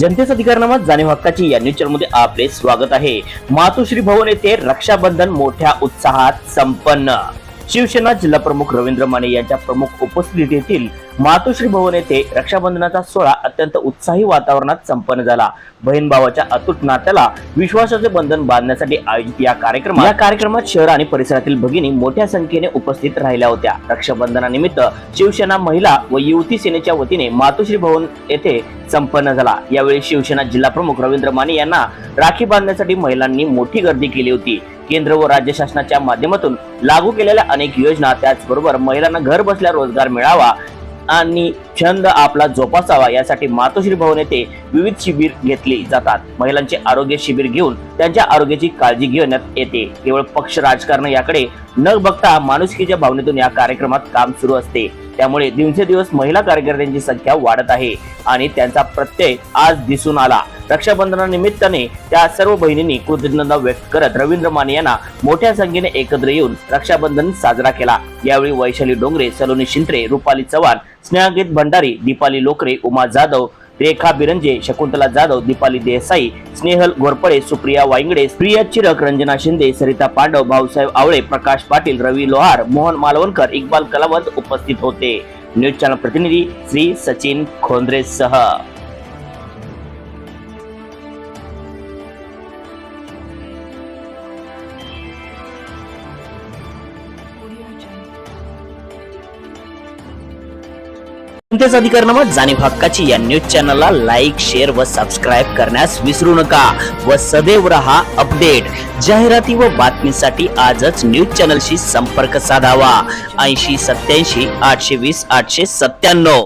जनतेचा अधिकारनामा जाणीव हक्काची या न्यूज चॅनलमध्ये आपले स्वागत आहे। मातोश्री भवन येथे रक्षाबंधन मोठ्या उत्साहात संपन्न। शिवसेना जिल्हा प्रमुख रवींद्र माने यांच्या प्रमुख उपस्थितीतील मातोश्री भवन येथे रक्षाबंधनाचा सोहळा अत्यंत उत्साही वातावरणात संपन्न झाला। बहीण भावाच्या अतूट नात्याला विश्वासाचे बंधन बांधण्यासाठी आयोजित या कार्यक्रमात शहर आणि परिसरातील भगिनी मोठ्या संख्येने उपस्थित राहिल्या होत्या। रक्षाबंधनानिमित्त शिवसेना महिला व युवती सेनेच्या वतीने मातोश्री भवन येथे संपन्न झाला। यावेळी शिवसेना जिल्हा प्रमुख रवींद्र माने यांना राखी बांधण्यासाठी महिलांनी मोठी गर्दी केली होती। केंद्र व राज्य शासनाच्या माध्यमातून लागू केलेल्या अनेक योजना, त्याचबरोबर महिलांना घर बसल्या रोजगार मिळावा आणि छंद आपला जोपासावा यासाठी मातोश्री भवन येथे विविध शिबिर घेतली जातात। महिलांचे आरोग्य शिबिर घेऊन त्यांच्या आरोग्याची काळजी घेण्यात येते। केवळ पक्ष राजकारण याकडे न बघता माणुसकीच्या भावनेतून या कार्यक्रमात काम सुरू असते। त्यामुळे दिवसेंदिवस महिला कार्यकर्त्यांची संख्या वाढत आहे आणि त्यांचा प्रत्यय आज दिसून आला। रक्षाबंधनानिमित्ताने त्या सर्व बहिणींनी कृतज्ञता व्यक्त करत रवींद्र माने यांना मोठ्या संख्येने एकत्र येऊन रक्षाबंधन साजरा केला। यावेळी वैशाली डोंगरे, सलोनी शिंत्रे, रुपाली चव्हाण, स्नेहागीत भंडारी, दीपाली लोकरे, उमा जाधव, रेखा बिरंजे, शकुंतला जाधव, दीपाली देसाई, स्नेहल घोरपडे, सुप्रिया वाईंगडे, प्रिया चिरक, रंजना शिंदे, सरिता पांडव, भाऊसाहेब आवळे, प्रकाश पाटील, रवी लोहार, मोहन मालवणकर, इक्बाल कलावंत उपस्थित होते। न्यूज चॅनल प्रतिनिधी श्री सचिन खोंद्रे सह। जनतेचा अधिकारनामा जाणीव हक्काची या न्यूज चॅनलला लाईक, शेअर व सबस्क्राईब करण्यास विसरू नका व सदैव रहा अपडेट। जाहिराती व बातमीसाठी आजच न्यूज चॅनलशी संपर्क साधावा। 80 87 820 897।